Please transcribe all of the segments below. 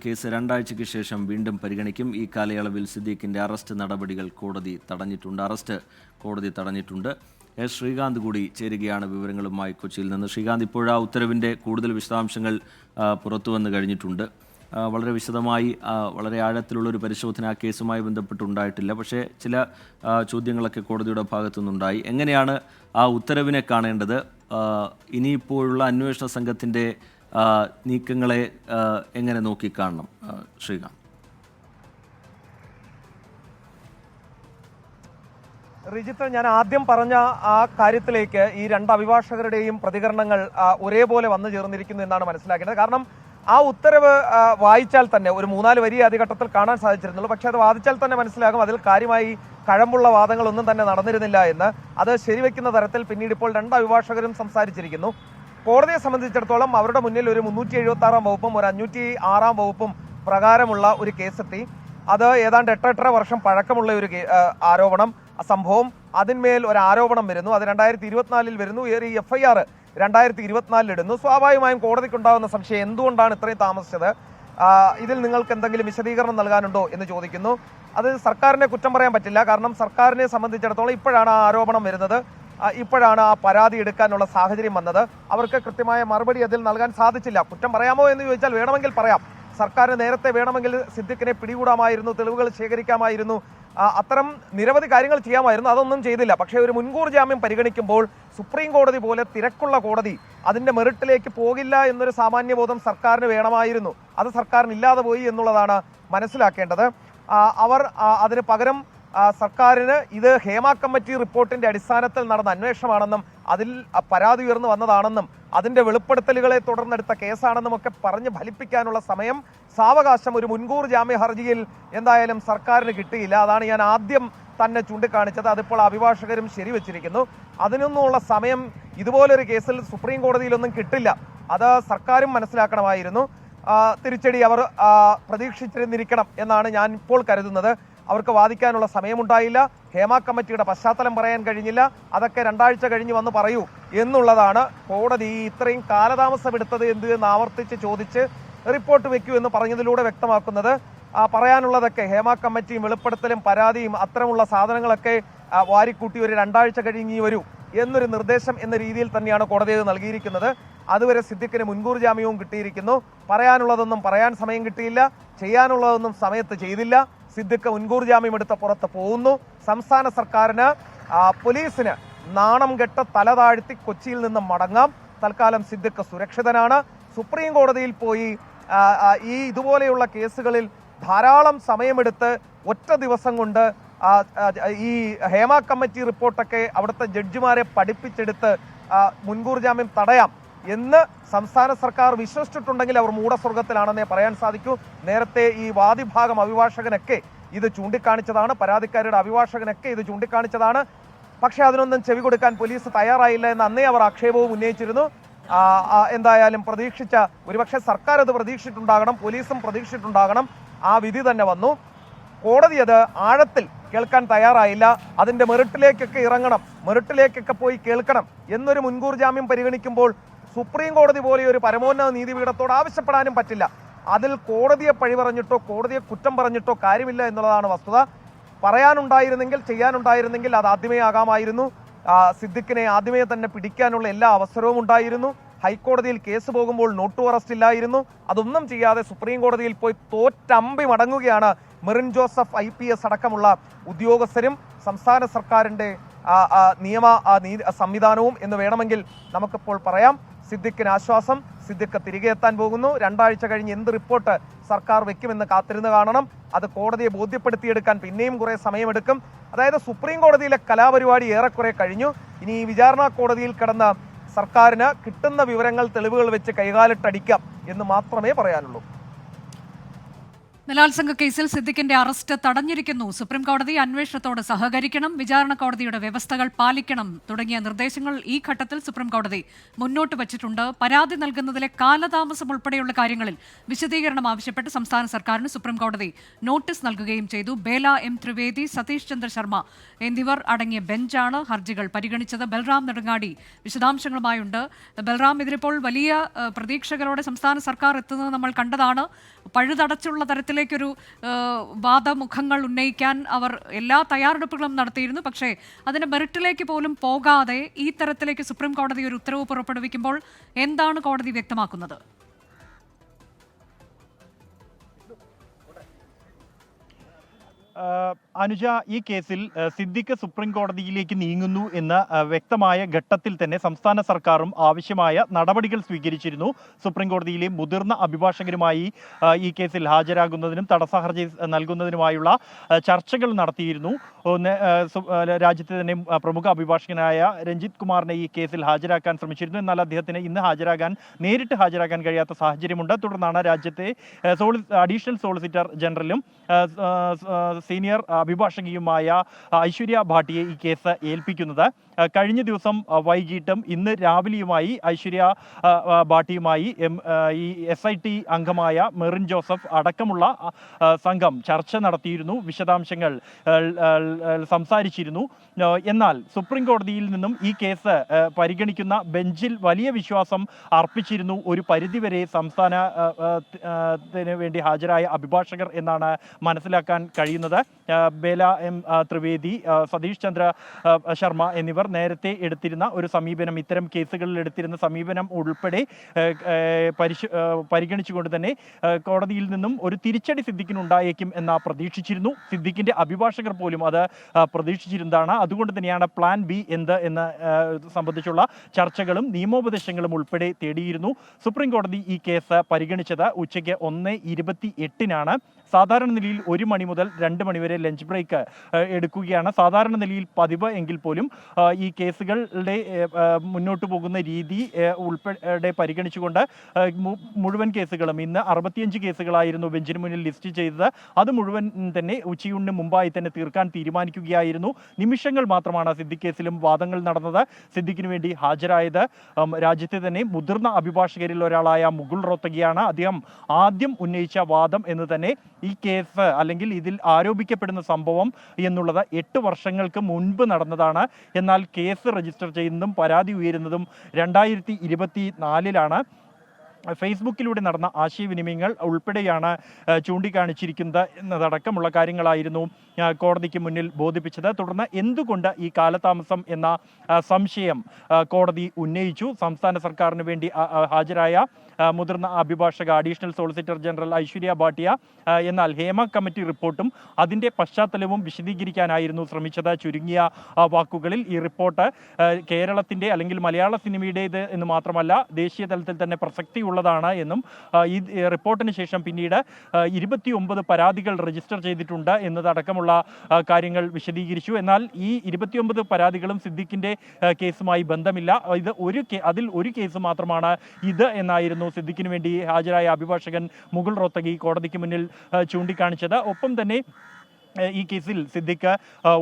Case രണ്ടാഴ്ചയ്ക്ക് ശേഷം വീണ്ടും പരിഗണിക്കും. ഈ കാലയളവിൽ സിദ്ദീഖിന്റെ അറസ്റ്റ് നടപടികൾ കോടതി തടഞ്ഞിട്ടുണ്ട്. എസ് ശ്രീകാന്ത് കൂടി ചേരുകയാണ് വിവരങ്ങളുമായി കൊച്ചിയിൽ നിന്ന്. ശ്രീകാന്ത്, ഇപ്പോഴാ ഉത്തരവിൻ്റെ കൂടുതൽ വിശദാംശങ്ങൾ പുറത്തു വന്നു കഴിഞ്ഞിട്ടുണ്ട്. വളരെ വിശദമായി വളരെ ആഴത്തിലുള്ളൊരു പരിശോധന ആ കേസുമായി ബന്ധപ്പെട്ടുണ്ടായിട്ടില്ല. പക്ഷേ ചില ചോദ്യങ്ങളൊക്കെ കോടതിയുടെ ഭാഗത്തു നിന്നുണ്ടായി. എങ്ങനെയാണ് ആ ഉത്തരവിനെ കാണേണ്ടത്? ഇനിയിപ്പോഴുള്ള അന്വേഷണ സംഘത്തിൻ്റെ നീക്കങ്ങളെ എങ്ങനെ നോക്കിക്കാണണം ശ്രീകാന്ത്? റിജിത്ത്, ഞാൻ ആദ്യം പറഞ്ഞ ആ കാര്യത്തിലേക്ക് ഈ രണ്ട് അഭിഭാഷകരുടെയും പ്രതികരണങ്ങൾ ഒരേപോലെ വന്നു ചേർന്നിരിക്കുന്നു എന്നാണ് മനസ്സിലാക്കേണ്ടത്. കാരണം ആ ഉത്തരവ് വായിച്ചാൽ തന്നെ ഒരു 3-4 വരി ആദ്യഘട്ടത്തിൽ കാണാൻ സാധിച്ചിരുന്നുള്ളൂ. പക്ഷേ അത് വാദിച്ചാൽ തന്നെ മനസ്സിലാകും അതിൽ കാര്യമായി കഴമ്പുള്ള വാദങ്ങളൊന്നും തന്നെ നടന്നിരുന്നില്ല എന്ന്. അത് ശരിവെക്കുന്ന തരത്തിൽ പിന്നീട് ഇപ്പോൾ രണ്ട് അഭിഭാഷകരും സംസാരിച്ചിരിക്കുന്നു. കോടതിയെ സംബന്ധിച്ചിടത്തോളം അവരുടെ മുന്നിൽ ഒരു 376 വകുപ്പും ഒരു 506 വകുപ്പും പ്രകാരമുള്ള ഒരു കേസെത്തി. അത് ഏതാണ്ട് 8.5 വർഷം പഴക്കമുള്ള ഒരു ആരോപണം, സംഭവം. അതിന്മേൽ ഒരു ആരോപണം വരുന്നു. അത് 2024 വരുന്നു. ഈ FIR 2024 ഇടുന്നു. സ്വാഭാവികമായും കോടതിക്കുണ്ടാകുന്ന സംശയം എന്തുകൊണ്ടാണ് ഇത്രയും താമസിച്ചത്, ഇതിൽ നിങ്ങൾക്ക് എന്തെങ്കിലും വിശദീകരണം നൽകാനുണ്ടോ എന്ന് ചോദിക്കുന്നു. അത് സർക്കാരിനെ കുറ്റം പറയാൻ പറ്റില്ല. കാരണം സർക്കാരിനെ സംബന്ധിച്ചിടത്തോളം ഇപ്പോഴാണ് ആ ആരോപണം വരുന്നത്, ഇപ്പോഴാണ് ആ പരാതി എടുക്കാനുള്ള സാഹചര്യം വന്നത്. അവർക്ക് കൃത്യമായ മറുപടി അതിൽ നൽകാൻ സാധിച്ചില്ല. കുറ്റം പറയാമോ എന്ന് ചോദിച്ചാൽ വേണമെങ്കിൽ പറയാം. സർക്കാരിന് നേരത്തെ വേണമെങ്കിൽ സിദ്ദീഖിനെ പിടികൂടാമായിരുന്നു, തെളിവുകൾ ശേഖരിക്കാമായിരുന്നു, അത്തരം നിരവധി കാര്യങ്ങൾ ചെയ്യാമായിരുന്നു. അതൊന്നും ചെയ്തില്ല. പക്ഷേ ഒരു മുൻകൂർ ജാമ്യം പരിഗണിക്കുമ്പോൾ സുപ്രീം കോടതി പോലെ തിരക്കുള്ള കോടതി അതിൻ്റെ മെറിറ്റിലേക്ക് പോകില്ല എന്നൊരു സാമാന്യബോധം സർക്കാരിന് വേണമായിരുന്നു. അത് സർക്കാരിനില്ലാതെ പോയി എന്നുള്ളതാണ് മനസ്സിലാക്കേണ്ടത്. അവർ അതിന് പകരം സർക്കാരിന് ഇത് ഹേമ കമ്മിറ്റി റിപ്പോർട്ടിന്റെ അടിസ്ഥാനത്തിൽ നടന്ന അന്വേഷണമാണെന്നും അതിൽ പരാതി ഉയർന്നു വന്നതാണെന്നും അതിന്റെ വെളിപ്പെടുത്തലുകളെ തുടർന്നെടുത്ത കേസാണെന്നും ഒക്കെ പറഞ്ഞ് ഫലിപ്പിക്കാനുള്ള സമയം, സാവകാശം ഒരു മുൻകൂർ ജാമ്യ ഹർജിയിൽ എന്തായാലും സർക്കാരിന് കിട്ടിയില്ല. അതാണ് ഞാൻ ആദ്യം തന്നെ ചൂണ്ടിക്കാണിച്ചത്. അതിപ്പോൾ അഭിഭാഷകരും ശരിവെച്ചിരിക്കുന്നു. അതിനൊന്നുമുള്ള സമയം ഇതുപോലൊരു കേസിൽ സുപ്രീം കോടതിയിലൊന്നും കിട്ടില്ല. അത് സർക്കാരും മനസ്സിലാക്കണമായിരുന്നു. തിരിച്ചടി അവർ പ്രതീക്ഷിച്ചിരുന്നിരിക്കണം എന്നാണ് ഞാൻ ഇപ്പോൾ കരുതുന്നത്. അവർക്ക് വാദിക്കാനുള്ള സമയമുണ്ടായില്ല. ഹേമ കമ്മിറ്റിയുടെ പശ്ചാത്തലം പറയാൻ കഴിഞ്ഞില്ല. അതൊക്കെ 2 ആഴ്ച കഴിഞ്ഞ് വന്ന് പറയൂ എന്നുള്ളതാണ് കോടതി ഇത്രയും കാലതാമസം എടുത്തത് എന്ത് എന്ന് ആവർത്തിച്ച് ചോദിച്ച് റിപ്പോർട്ട് വെക്കൂ എന്ന് പറഞ്ഞതിലൂടെ വ്യക്തമാക്കുന്നത്. പറയാനുള്ളതൊക്കെ ഹേമ കമ്മിറ്റിയും വെളിപ്പെടുത്തലും പരാതിയും അത്തരമുള്ള സാധനങ്ങളൊക്കെ വാരിക്കൂട്ടി ഒരു 2 ആഴ്ച കഴിഞ്ഞ് വരൂ എന്നൊരു നിർദ്ദേശം എന്ന രീതിയിൽ തന്നെയാണ് കോടതി നൽകിയിരിക്കുന്നത്. അതുവരെ സിദ്ദീഖിന് മുൻകൂർ ജാമ്യവും കിട്ടിയിരിക്കുന്നു. പറയാനുള്ളതൊന്നും പറയാൻ സമയം കിട്ടിയില്ല, ചെയ്യാനുള്ളതൊന്നും സമയത്ത് ചെയ്തില്ല. സിദ്ദീഖ് മുൻകൂർ ജാമ്യം എടുത്ത പുറത്ത് പോകുന്നു. സംസ്ഥാന സർക്കാരിന്, പോലീസിന് നാണം കെട്ട് തല താഴ്ത്തി കൊച്ചിയിൽ നിന്നും മടങ്ങാം. തൽക്കാലം സിദ്ദീഖ് സുരക്ഷിതനാണ്. സുപ്രീം കോടതിയിൽ പോയി ഈ ഇതുപോലെയുള്ള കേസുകളിൽ ധാരാളം സമയമെടുത്ത് ഒറ്റ ദിവസം കൊണ്ട് ഈ ഹേമ കമ്മിറ്റി റിപ്പോർട്ടൊക്കെ അവിടുത്തെ ജഡ്ജിമാരെ പഠിപ്പിച്ചെടുത്ത് മുൻകൂർ ജാമ്യം തടയാം എന്ന് സംസ്ഥാന സർക്കാർ വിശ്വസിച്ചിട്ടുണ്ടെങ്കിൽ അവർ മൂഢസ്വർഗത്തിലാണെന്നേ പറയാൻ സാധിക്കൂ. നേരത്തെ ഈ വാദിഭാഗം അഭിഭാഷകനൊക്കെ ഇത് ചൂണ്ടിക്കാണിച്ചതാണ്, പരാതിക്കാരുടെ അഭിഭാഷകനൊക്കെ ഇത് ചൂണ്ടിക്കാണിച്ചതാണ്. പക്ഷെ അതിനൊന്നും ചെവി കൊടുക്കാൻ പോലീസ് തയ്യാറായില്ല എന്ന് അന്നേ അവർ ആക്ഷേപവും ഉന്നയിച്ചിരുന്നു. എന്തായാലും ഒരുപക്ഷെ സർക്കാർ അത് പ്രതീക്ഷിച്ചിട്ടുണ്ടാകണം, പോലീസും പ്രതീക്ഷിച്ചിട്ടുണ്ടാകണം. ആ വിധി തന്നെ വന്നു. കോടതി അത് ആഴത്തിൽ കേൾക്കാൻ തയ്യാറായില്ല. അതിന്റെ മെറിറ്റിലേക്കൊക്കെ ഇറങ്ങണം, മെറിറ്റിലേക്കൊക്കെ പോയി കേൾക്കണം എന്നൊരു മുൻകൂർ ജാമ്യം പരിഗണിക്കുമ്പോൾ സുപ്രീം കോടതി പോലെ ഒരു പരമോന്നത നീതിപീഠത്തോട് ആവശ്യപ്പെടാനും പറ്റില്ല. അതിൽ കോടതിയെ പഴി പറഞ്ഞിട്ടോ കോടതിയെ കുറ്റം പറഞ്ഞിട്ടോ കാര്യമില്ല എന്നുള്ളതാണ് വസ്തുത. പറയാനുണ്ടായിരുന്നെങ്കിൽ, ചെയ്യാനുണ്ടായിരുന്നെങ്കിൽ അത് ആദ്യമേ ആകാമായിരുന്നു. സിദ്ദീഖിനെ ആദ്യമേ തന്നെ പിടിക്കാനുള്ള എല്ലാ അവസരവും ഉണ്ടായിരുന്നു. ഹൈക്കോടതിയിൽ കേസ് പോകുമ്പോൾ നോട്ട് ടു അറസ്റ്റ് ഇല്ലായിരുന്നു. അതൊന്നും ചെയ്യാതെ സുപ്രീം കോടതിയിൽ പോയി തോറ്റമ്പി മടങ്ങുകയാണ് മെറിൻ ജോസഫ് IPS അടക്കമുള്ള ഉദ്യോഗസ്ഥരും സംസ്ഥാന സർക്കാരിന്റെ നിയമ സംവിധാനവും എന്ന് വേണമെങ്കിൽ നമുക്കിപ്പോൾ പറയാം. സിദ്ദീഖിന് ആശ്വാസം, സിദ്ദീഖ് തിരികെ എത്താൻ പോകുന്നു. 2 ആഴ്ച കഴിഞ്ഞ് എന്ത് റിപ്പോർട്ട് സർക്കാർ വെക്കുമെന്ന് കാത്തിരുന്ന് കാണണം. അത് കോടതിയെ ബോധ്യപ്പെടുത്തിയെടുക്കാൻ പിന്നെയും കുറെ സമയമെടുക്കും. അതായത് സുപ്രീം കോടതിയിലെ കലാപരിപാടി ഏറെക്കുറെ കഴിഞ്ഞു. ഇനി ഈ വിചാരണ കോടതിയിൽ കിടന്ന സർക്കാരിന് കിട്ടുന്ന വിവരങ്ങൾ, തെളിവുകൾ വെച്ച് കൈകാലിട്ടടിക്കാം എന്ന് മാത്രമേ പറയാനുള്ളൂ. ബലാത്സംഗ കേസിൽ സിദ്ദീഖിന്റെ അറസ്റ്റ് തടഞ്ഞിരിക്കുന്നു. സുപ്രീംകോടതി അന്വേഷണത്തോട് സഹകരിക്കണം, വിചാരണ കോടതിയുടെ വ്യവസ്ഥകൾ പാലിക്കണം തുടങ്ങിയ നിർദ്ദേശങ്ങൾ ഈ ഘട്ടത്തിൽ സുപ്രീംകോടതി മുന്നോട്ട് വച്ചിട്ടുണ്ട്. പരാതി നൽകുന്നതിലെ കാലതാമസം ഉൾപ്പെടെയുള്ള കാര്യങ്ങളിൽ വിശദീകരണം ആവശ്യപ്പെട്ട് സംസ്ഥാന സർക്കാരിന് സുപ്രീംകോടതി നോട്ടീസ് നൽകുകയും ചെയ്തു. ബേല M. ത്രിവേദി, സതീഷ് ചന്ദ്ര ശർമ്മ എന്നിവർ അടങ്ങിയ ബെഞ്ചാണ് ഹർജികൾ പരിഗണിച്ചത്. ബൽറാം നെടുങ്ങാടി വിശദാംശങ്ങളുമായുണ്ട്. ബൽറാം, ഇതിലിപ്പോൾ വലിയ പ്രതീക്ഷകളോടെ സംസ്ഥാന സർക്കാർ എത്തുന്നത് നമ്മൾ കണ്ടതാണ്. പഴുതടച്ചുള്ള തരത്തിലേക്കൊരു വാദമുഖങ്ങൾ ഉന്നയിക്കാൻ അവർ എല്ലാ തയ്യാറെടുപ്പുകളും നടത്തിയിരുന്നു. പക്ഷേ അതിന്റെ മെറിറ്റിലേക്ക് പോലും പോകാതെ ഈ തരത്തിലേക്ക് സുപ്രീം കോടതി ഒരു ഉത്തരവ് പുറപ്പെടുവിക്കുമ്പോൾ എന്താണ് കോടതി വ്യക്തമാക്കുന്നത്? അനുജ, ഈ കേസിൽ സിദ്ദിഖ് സുപ്രീം കോടതിയിലേക്ക് നീങ്ങുന്നു എന്ന വ്യക്തമായ ഘട്ടത്തിൽ തന്നെ സംസ്ഥാന സർക്കാരും ആവശ്യമായ നടപടികൾ സ്വീകരിച്ചിരുന്നു. സുപ്രീം കോടതിയിലെ മുതിർന്ന അഭിഭാഷകരുമായി ഈ കേസിൽ ഹാജരാകുന്നതിനും തടസ്സ ഹർജി നൽകുന്നതിനുമായുള്ള ചർച്ചകൾ നടത്തിയിരുന്നു. രാജ്യത്തെ തന്നെ പ്രമുഖ അഭിഭാഷകനായ രഞ്ജിത്ത് കുമാറിനെ ഈ കേസിൽ ഹാജരാക്കാൻ ശ്രമിച്ചിരുന്നു. എന്നാൽ അദ്ദേഹത്തിന് ഇന്ന് നേരിട്ട് ഹാജരാകാൻ കഴിയാത്ത സാഹചര്യമുണ്ട്. തുടർന്നാണ് രാജ്യത്തെ അഡീഷണൽ സോളിസിറ്റർ ജനറലും സീനിയർ അഭിഭാഷകയുമായ ഐശ്വര്യ ഭാട്ടിയെ ഈ കേസ് ഏൽപ്പിക്കുന്നത്. കഴിഞ്ഞ ദിവസം വൈകിട്ടും ഇന്ന് രാവിലെയുമായി ഐശ്വര്യ ഭാട്ടിയുമായി ഈ SIT അംഗമായ മെറിൻ ജോസഫ് അടക്കമുള്ള സംഘം ചർച്ച നടത്തിയിരുന്നു, വിശദാംശങ്ങൾ സംസാരിച്ചിരുന്നു. എന്നാൽ സുപ്രീം കോടതിയിൽ നിന്നും ഈ കേസ് പരിഗണിക്കുന്ന ബെഞ്ചിൽ വലിയ വിശ്വാസം അർപ്പിച്ചിരുന്നു ഒരു പരിധിവരെ സംസ്ഥാനത്തിന് വേണ്ടി ഹാജരായ അഭിഭാഷകർ എന്നാണ് മനസ്സിലാക്കാൻ കഴിയുന്നത്. ബേല M ത്രിവേദി, സതീഷ് ചന്ദ്ര ശർമ്മ എന്നിവർ നേരത്തെ എടുത്തിരുന്ന ഒരു സമീപനം, ഇത്തരം കേസുകളിൽ എടുത്തിരുന്ന സമീപനം ഉൾപ്പെടെ പരിഗണിച്ചുകൊണ്ട് തന്നെ കോടതിയിൽ നിന്നും ഒരു തിരിച്ചടി സിദ്ദിഖിനുണ്ടായേക്കും എന്ന് പ്രതീക്ഷിച്ചിരുന്നു. സിദ്ദിഖിന്റെ അഭിഭാഷകർ പോലും അത് പ്രതീക്ഷിച്ചിരുന്നതാണ്. അതുകൊണ്ട് തന്നെയാണ് പ്ലാൻ ബി എന്ത് എന്ന് സംബന്ധിച്ചുള്ള ചർച്ചകളും നിയമോപദേശങ്ങളും ഉൾപ്പെടെ തേടിയിരുന്നു. സുപ്രീം കോടതി ഈ കേസ് പരിഗണിച്ചത് ഉച്ചയ്ക്ക് 1:28 സാധാരണ നിലയിൽ 1 മണി മുതൽ 2 മണി വരെ ലഞ്ച് ബ്രേക്ക് എടുക്കുകയാണ് സാധാരണ നിലയിൽ പതിവ് എങ്കിൽ പോലും ഈ കേസുകളുടെ മുന്നോട്ട് പോകുന്ന രീതി ഉൾപ്പെടെ പരിഗണിച്ചുകൊണ്ട് മുഴുവൻ കേസുകളും ഇന്ന് 65 കേസുകളായിരുന്നു ബെഞ്ചിന് മുന്നിൽ ലിസ്റ്റ് ചെയ്തത്. അത് മുഴുവൻ തന്നെ ഉച്ചയൂണിന് മുമ്പായി തന്നെ തീർക്കാൻ തീരുമാനിക്കുകയായിരുന്നു. നിമിഷങ്ങൾ മാത്രമാണ് സിദ്ദിഖ് കേസിലും വാദങ്ങൾ നടന്നത്. സിദ്ദിഖിന് വേണ്ടി ഹാജരായത് രാജ്യത്തെ തന്നെ മുതിർന്ന അഭിഭാഷകരിൽ ഒരാളായ മുകുൾ റോത്തഗിയാണ്. അദ്ദേഹം ആദ്യം ഉന്നയിച്ച വാദം എന്ന് തന്നെ ഈ കേസ് അല്ലെങ്കിൽ ഇതിൽ ആരോപിക്കപ്പെടുന്ന സംഭവം എന്നുള്ളത് 8 വർഷങ്ങൾക്ക് മുൻപ് നടന്നതാണ്. എന്നാൽ കേസ് രജിസ്റ്റർ ചെയ്യുന്നതും പരാതി ഉയരുന്നതും 2024 ഫേസ്ബുക്കിലൂടെ നടന്ന ആശയവിനിമയങ്ങൾ ഉൾപ്പെടെയാണ് ചൂണ്ടിക്കാണിച്ചിരിക്കുന്നത് എന്നതടക്കമുള്ള കാര്യങ്ങളായിരുന്നു കോടതിക്ക് മുന്നിൽ ബോധിപ്പിച്ചത്. തുടർന്ന് എന്തുകൊണ്ട് ഈ കാലതാമസം എന്ന സംശയം കോടതി ഉന്നയിച്ചു. സംസ്ഥാന സർക്കാരിന് വേണ്ടി ഹാജരായ മുതിർന്ന അഭിഭാഷക additional solicitor general Aishwarya Bhatia എന്നാൽ ഹേമ കമ്മിറ്റി റിപ്പോർട്ടും അതിൻ്റെ പശ്ചാത്തലവും വിശദീകരിക്കാനായിരുന്നു ശ്രമിച്ചത്. ചുരുങ്ങിയ വാക്കുകളിൽ ഈ റിപ്പോർട്ട് കേരളത്തിൻ്റെ അല്ലെങ്കിൽ മലയാള സിനിമയുടേത് എന്ന് മാത്രമല്ല ദേശീയ തലത്തിൽ തന്നെ പ്രസക്തിയുള്ളതാണ് എന്നും ഈ റിപ്പോർട്ടിന് ശേഷം പിന്നീട് 29 പരാതികൾ രജിസ്റ്റർ ചെയ്തിട്ടുണ്ട് എന്നതടക്കമുള്ള കാര്യങ്ങൾ വിശദീകരിച്ചു. എന്നാൽ ഈ 29 പരാതികളും സിദ്ദിഖിൻ്റെ കേസുമായി ബന്ധമില്ല. അതിൽ ഒരു കേസ് മാത്രമാണ് ഇത് എന്നായിരുന്നു സിദ്ദിഖിന് വേണ്ടി ഹാജരായ അഭിഭാഷകൻ മുകുൾ റോത്തഗി കോടതിക്ക് മുന്നിൽ ചൂണ്ടിക്കാണിച്ചത്. ഒപ്പം തന്നെ ഈ കേസിൽ സിദ്ദിഖ്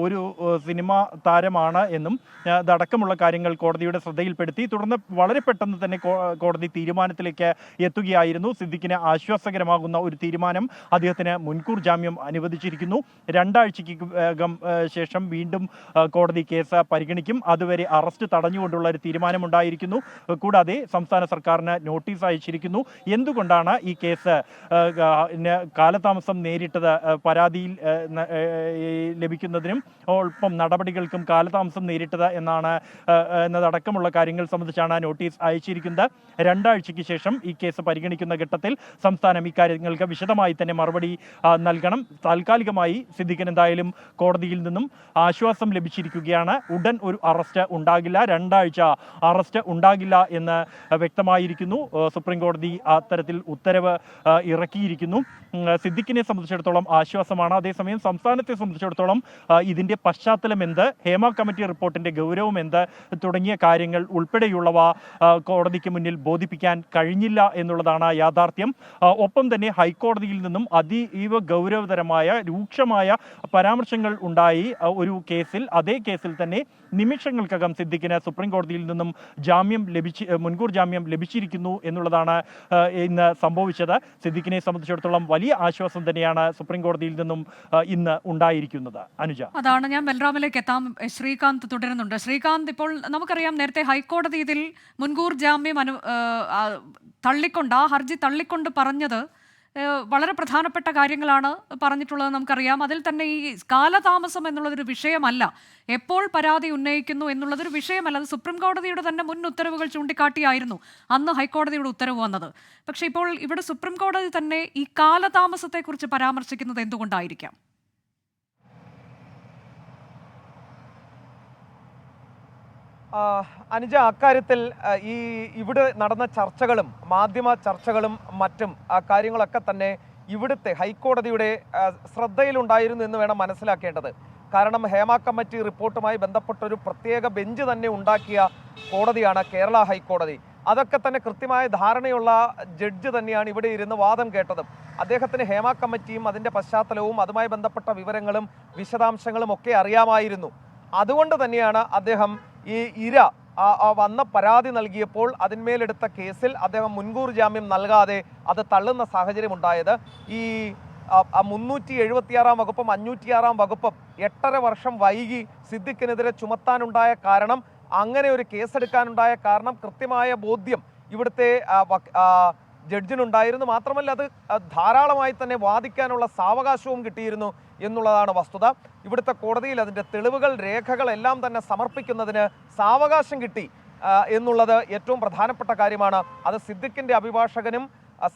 ഒരു സിനിമാ താരമാണ് എന്നും അതടക്കമുള്ള കാര്യങ്ങൾ കോടതിയുടെ ശ്രദ്ധയിൽപ്പെടുത്തി. തുടർന്ന് വളരെ പെട്ടെന്ന് തന്നെ കോടതി തീരുമാനത്തിലേക്ക് എത്തുകയായിരുന്നു. സിദ്ദിഖിന് ആശ്വാസകരമാകുന്ന ഒരു തീരുമാനം, അദ്ദേഹത്തിന് മുൻകൂർ ജാമ്യം അനുവദിച്ചിരിക്കുന്നു. 2 ആഴ്ചയ്ക്ക് ശേഷം വീണ്ടും കോടതി കേസ് പരിഗണിക്കും. അതുവരെ അറസ്റ്റ് തടഞ്ഞുകൊണ്ടുള്ള ഒരു തീരുമാനമുണ്ടായിരിക്കുന്നു. കൂടാതെ സംസ്ഥാന സർക്കാരിന് നോട്ടീസ് അയച്ചിരിക്കുന്നു. എന്തുകൊണ്ടാണ് ഈ കേസ് കാലതാമസം നേരിട്ടത്, പരാതിയിൽ ലഭിക്കുന്നതിനും ഒപ്പം നടപടികൾക്കും കാലതാമസം നേരിട്ടത് എന്നതടക്കമുള്ള കാര്യങ്ങൾ സംബന്ധിച്ചാണ് നോട്ടീസ് അയച്ചിരിക്കുന്നത്. 2 ആഴ്ചയ്ക്ക് ശേഷം ഈ കേസ് പരിഗണിക്കുന്ന ഘട്ടത്തിൽ സംസ്ഥാനം ഇക്കാര്യങ്ങൾക്ക് വിശദമായി തന്നെ മറുപടി നൽകണം. താൽക്കാലികമായി സിദ്ദിഖിന് എന്തായാലും കോടതിയിൽ നിന്നും ആശ്വാസം ലഭിച്ചിരിക്കുകയാണ്. ഉടൻ ഒരു അറസ്റ്റ് ഉണ്ടാകില്ല, 2 ആഴ്ച അറസ്റ്റ് ഉണ്ടാകില്ല എന്ന് വ്യക്തമായിരിക്കുന്നു. സുപ്രീം കോടതി അത്തരത്തിൽ ഉത്തരവ് ഇറക്കിയിരിക്കുന്നു. സിദ്ദിഖിനെ സംബന്ധിച്ചിടത്തോളം ആശ്വാസമാണ്. അതേസമയം സംസ്ഥാനത്തെ സംബന്ധിച്ചിടത്തോളം ഇതിൻ്റെ പശ്ചാത്തലം എന്ത്, ഹേമ കമ്മിറ്റി റിപ്പോർട്ടിൻ്റെ ഗൗരവം എന്ത് തുടങ്ങിയ കാര്യങ്ങൾ ഉൾപ്പെടെയുള്ളവ കോടതിക്ക് മുന്നിൽ ബോധിപ്പിക്കാൻ കഴിഞ്ഞില്ല എന്നുള്ളതാണ് യാഥാർത്ഥ്യം. ഒപ്പം തന്നെ ഹൈക്കോടതിയിൽ നിന്നും അതീവ ഗൗരവതരമായ രൂക്ഷമായ പരാമർശങ്ങൾ ഉണ്ടായി ഒരു കേസിൽ. അതേ കേസിൽ തന്നെ നിമിഷങ്ങൾക്കകം സിദ്ദിഖിന് സുപ്രീം കോടതിയിൽ നിന്നും മുൻകൂർ ജാമ്യം ലഭിച്ചിരിക്കുന്നു എന്നുള്ളതാണ് ഇന്ന് സംഭവിച്ചത്. സിദ്ദിഖിനെ സംബന്ധിച്ചിടത്തോളം വലിയ ആശ്വാസം തന്നെയാണ് സുപ്രീം കോടതിയിൽ നിന്നും ഇന്ന് ഉണ്ടായിരിക്കുന്നത്. അനുജ, അതാണ് ഞാൻ ബൽറാമിലേക്ക് എത്താം. ശ്രീകാന്ത് തുടരുന്നുണ്ട്. ശ്രീകാന്ത്, ഇപ്പോൾ നമുക്കറിയാം നേരത്തെ ഹൈക്കോടതി ഇതിൽ മുൻകൂർ ജാമ്യം തള്ളിക്കൊണ്ട് ആ ഹർജി തള്ളിക്കൊണ്ട് പറഞ്ഞത് വളരെ പ്രധാനപ്പെട്ട കാര്യങ്ങളാണ് പറഞ്ഞിട്ടുള്ളത് നമുക്കറിയാം. അതിൽ തന്നെ ഈ കാലതാമസം എന്നുള്ളതൊരു വിഷയമല്ല, എപ്പോൾ പരാതി ഉന്നയിക്കുന്നു എന്നുള്ളതൊരു വിഷയമല്ല. അത് സുപ്രീം കോടതിയുടെ തന്നെ മുൻ ഉത്തരവുകൾ ചൂണ്ടിക്കാട്ടിയായിരുന്നു അന്ന് ഹൈക്കോടതിയുടെ ഉത്തരവ് വന്നത്. പക്ഷേ ഇപ്പോൾ ഇവിടെ സുപ്രീം കോടതി തന്നെ ഈ കാലതാമസത്തെക്കുറിച്ച് പരാമർശിക്കുന്നത് എന്തുകൊണ്ടായിരിക്കാം? അനുജ, അക്കാര്യത്തിൽ ഇവിടെ നടന്ന ചർച്ചകളും മാധ്യമ ചർച്ചകളും മറ്റും കാര്യങ്ങളൊക്കെ തന്നെ ഇവിടുത്തെ ഹൈക്കോടതിയുടെ ശ്രദ്ധയിലുണ്ടായിരുന്നു എന്ന് വേണം മനസ്സിലാക്കേണ്ടത്. കാരണം ഹേമ കമ്മിറ്റി റിപ്പോർട്ടുമായി ബന്ധപ്പെട്ട ഒരു പ്രത്യേക ബെഞ്ച് തന്നെ ഉണ്ടാക്കിയ കോടതിയാണ് കേരള ഹൈക്കോടതി. അതൊക്കെ തന്നെ കൃത്യമായ ധാരണയുള്ള ജഡ്ജ് തന്നെയാണ് ഇവിടെ ഇരുന്ന് വാദം കേട്ടതും. അദ്ദേഹത്തിന് ഹേമ കമ്മിറ്റിയും അതിൻ്റെ പശ്ചാത്തലവും അതുമായി ബന്ധപ്പെട്ട വിവരങ്ങളും വിശദാംശങ്ങളും ഒക്കെ അറിയാമായിരുന്നു. അതുകൊണ്ട് തന്നെയാണ് അദ്ദേഹം ഈ ഇര വന്ന പരാതി നൽകിയപ്പോൾ അതിന്മേലെടുത്ത കേസിൽ അദ്ദേഹം മുൻകൂർ ജാമ്യം നൽകാതെ അത് തള്ളുന്ന സാഹചര്യം ഉണ്ടായത്. ഈ 376 വകുപ്പും 506 വകുപ്പും 8.5 വർഷം വൈകി സിദ്ദിഖിനെതിരെ ചുമത്താനുണ്ടായ കാരണം, അങ്ങനെ ഒരു കേസെടുക്കാനുണ്ടായ കാരണം കൃത്യമായ ബോധ്യം ഇവിടുത്തെ ജഡ്ജിനുണ്ടായിരുന്നു. മാത്രമല്ല അത് ധാരാളമായി തന്നെ വാദിക്കാനുള്ള സാവകാശവും കിട്ടിയിരുന്നു എന്നുള്ളതാണ് വസ്തുത. ഇവിടുത്തെ കോടതിയിൽ അതിൻ്റെ തെളിവുകൾ രേഖകൾ എല്ലാം തന്നെ സമർപ്പിക്കുന്നതിന് സാവകാശം കിട്ടി എന്നുള്ളത് ഏറ്റവും പ്രധാനപ്പെട്ട കാര്യമാണ്. അത് സിദ്ദിഖിൻ്റെ അഭിഭാഷകനും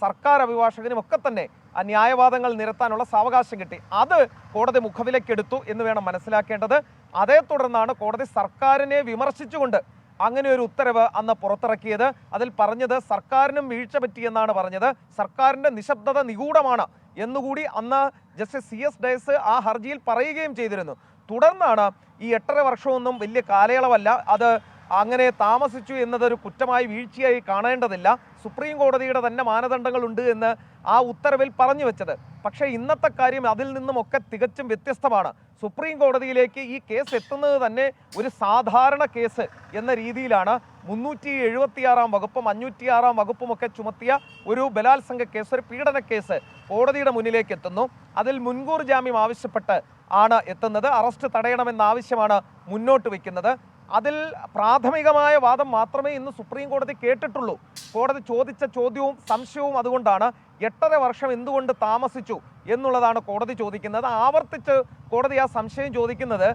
സർക്കാർ അഭിഭാഷകനും ഒക്കെ തന്നെ ന്യായവാദങ്ങൾ നിരത്താനുള്ള സാവകാശം കിട്ടി. അത് കോടതി മുഖവിലക്കെടുത്തു എന്ന് വേണം മനസ്സിലാക്കേണ്ടത്. അതേ തുടർന്നാണ് കോടതി സർക്കാരിനെ വിമർശിച്ചുകൊണ്ട് അങ്ങനെ ഒരു ഉത്തരവ് അന്ന് പുറത്തിറക്കിയത്. അതിൽ പറഞ്ഞത് സർക്കാരിനും വീഴ്ച പറ്റിയെന്നാണ് പറഞ്ഞത്. സർക്കാരിൻ്റെ നിശബ്ദത നിഗൂഢമാണ് എന്നുകൂടി അന്ന് ജസ്റ്റിസ് CS ഡയസ് ആ ഹർജിയിൽ പറയുകയും ചെയ്തിരുന്നു. തുടർന്നാണ് ഈ 8.5 വർഷമൊന്നും വലിയ കാലയളവല്ല, അത് അങ്ങനെ താമസിച്ചു എന്നതൊരു കുറ്റമായി വീഴ്ചയായി കാണേണ്ടതില്ല, സുപ്രീം കോടതിയുടെ തന്നെ മാനദണ്ഡങ്ങളുണ്ട് എന്ന് ആ ഉത്തരവിൽ പറഞ്ഞു വെച്ചത്. പക്ഷേ ഇന്നത്തെ കാര്യം അതിൽ നിന്നുമൊക്കെ തികച്ചും വ്യത്യസ്തമാണ്. സുപ്രീം കോടതിയിലേക്ക് ഈ കേസ് എത്തുന്നത് തന്നെ ഒരു സാധാരണ കേസ് എന്ന രീതിയിലാണ്. 376 വകുപ്പും 506 വകുപ്പും ഒക്കെ ചുമത്തിയ ഒരു ബലാത്സംഗ കേസ്, ഒരു പീഡന കേസ് കോടതിയുടെ മുന്നിലേക്ക് എത്തുന്നു. അതിൽ മുൻകൂർ ജാമ്യം ആവശ്യപ്പെട്ട് ആണ് എത്തുന്നത്. അറസ്റ്റ് തടയണമെന്ന ആവശ്യമാണ് മുന്നോട്ട് വയ്ക്കുന്നത്. അതിൽ പ്രാഥമികമായ വാദം മാത്രമേ ഇന്ന് സുപ്രീം കോടതി കേട്ടിട്ടുള്ളൂ. കോടതി ചോദിച്ച ചോദ്യവും സംശയവും അതുകൊണ്ടാണ്. 8.5 വർഷം എന്തുകൊണ്ട് താമസിച്ചു എന്നുള്ളതാണ് കോടതി ചോദിക്കുന്നത്. ആവർത്തിച്ച് കോടതി ആ സംശയം ചോദിക്കുന്നത്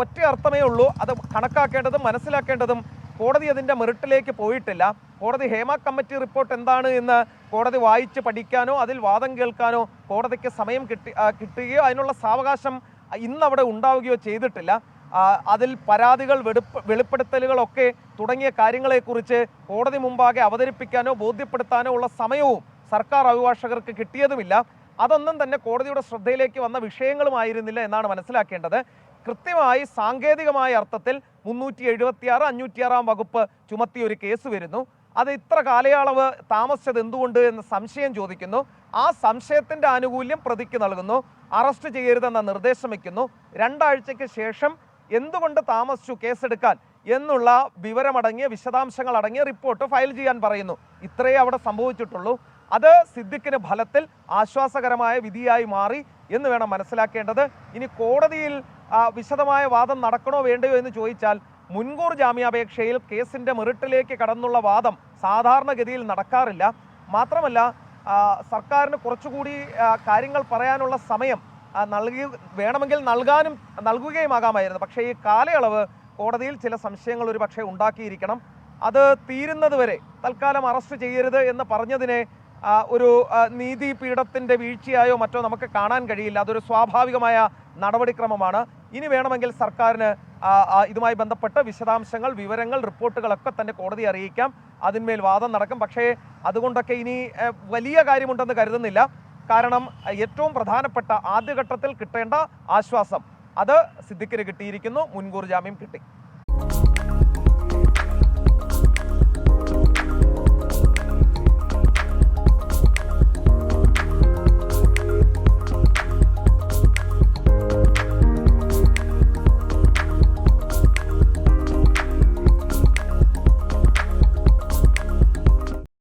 ഒറ്റ അർത്ഥമേ ഉള്ളൂ. അത് കണക്കാക്കേണ്ടതും മനസ്സിലാക്കേണ്ടതും കോടതി അതിൻ്റെ മെറിറ്റിലേക്ക് പോയിട്ടില്ല. കോടതി ഹേമ കമ്മിറ്റി റിപ്പോർട്ട് എന്താണ് എന്ന് കോടതി വായിച്ച് പഠിക്കാനോ അതിൽ വാദം കേൾക്കാനോ കോടതിക്ക് സമയം കിട്ടുകയോ അതിനുള്ള സാവകാശം ഇന്നവിടെ ഉണ്ടാവുകയോ ചെയ്തിട്ടില്ല. അതിൽ പരാതികൾ വെളിപ്പെടുത്തലുകളൊക്കെ തുടങ്ങിയ കാര്യങ്ങളെക്കുറിച്ച് കോടതി മുമ്പാകെ അവതരിപ്പിക്കാനോ ബോധ്യപ്പെടുത്താനോ ഉള്ള സമയവും സർക്കാർ അഭിഭാഷകർക്ക് കിട്ടിയതുമില്ല. അതൊന്നും തന്നെ കോടതിയുടെ ശ്രദ്ധയിലേക്ക് വന്ന വിഷയങ്ങളുമായിരുന്നില്ല എന്നാണ് മനസ്സിലാക്കേണ്ടത്. കൃത്യമായി സാങ്കേതികമായ അർത്ഥത്തിൽ 376, 506 വകുപ്പ് ചുമത്തിയ ഒരു കേസ് വരുന്നു. അത് ഇത്ര കാലയളവ് താമസിച്ചത് എന്തുകൊണ്ട് എന്ന് സംശയം ചോദിക്കുന്നു. ആ സംശയത്തിൻ്റെ ആനുകൂല്യം പ്രതിക്ക് നൽകുന്നു. അറസ്റ്റ് ചെയ്യരുതെന്ന നിർദ്ദേശം വയ്ക്കുന്നു. 2 ആഴ്ചയ്ക്ക് ശേഷം എന്തുകൊണ്ട് താമസിച്ചു കേസെടുക്കാൻ എന്നുള്ള വിവരമടങ്ങിയ വിശദാംശങ്ങൾ അടങ്ങിയ റിപ്പോർട്ട് ഫയൽ ചെയ്യാൻ പറയുന്നു. ഇത്രയേ അവിടെ സംഭവിച്ചിട്ടുള്ളൂ. അത് സിദ്ദിഖിന് ഫലത്തിൽ ആശ്വാസകരമായ വിധിയായി മാറി എന്ന് വേണം മനസ്സിലാക്കേണ്ടത്. ഇനി കോടതിയിൽ വിശദമായ വാദം നടക്കണോ വേണ്ടയോ എന്ന് ചോദിച്ചാൽ മുൻകൂർ ജാമ്യാപേക്ഷയിൽ കേസിൻ്റെ മെറിറ്റിലേക്ക് കടന്നുള്ള വാദം സാധാരണഗതിയിൽ നടക്കാറില്ല. മാത്രമല്ല സർക്കാരിന് കുറച്ചുകൂടി കാര്യങ്ങൾ പറയാനുള്ള സമയം വേണമെങ്കിൽ നൽകുകയുമാകാമായിരുന്നു. പക്ഷേ ഈ കാലയളവ് കോടതിയിൽ ചില സംശയങ്ങൾ ഒരു പക്ഷേ ഉണ്ടാക്കിയിരിക്കണം. അത് തീരുന്നത് വരെ തൽക്കാലം അറസ്റ്റ് ചെയ്യരുത് എന്ന് പറഞ്ഞതിനെ ഒരു നീതിപീഠത്തിൻ്റെ വീഴ്ചയായോ മറ്റോ നമുക്ക് കാണാൻ കഴിയില്ല. അതൊരു സ്വാഭാവികമായ നടപടിക്രമമാണ്. ഇനി വേണമെങ്കിൽ സർക്കാരിന് ഇതുമായി ബന്ധപ്പെട്ട് വിശദാംശങ്ങൾ, വിവരങ്ങൾ, റിപ്പോർട്ടുകളൊക്കെ തന്നെ കോടതി അറിയിക്കാം. അതിന്മേൽ വാദം നടക്കും. പക്ഷേ അതുകൊണ്ടൊക്കെ ഇനി വലിയ കാര്യമുണ്ടെന്ന് കരുതുന്നില്ല. കാരണം ഏറ്റവും പ്രധാനപ്പെട്ട ആദ്യഘട്ടത്തിൽ കിട്ടേണ്ട ആശ്വാസം അത് സിദ്ദിഖിന് കിട്ടിയിരിക്കുന്നു. മുൻകൂർ ജാമ്യം കിട്ടി.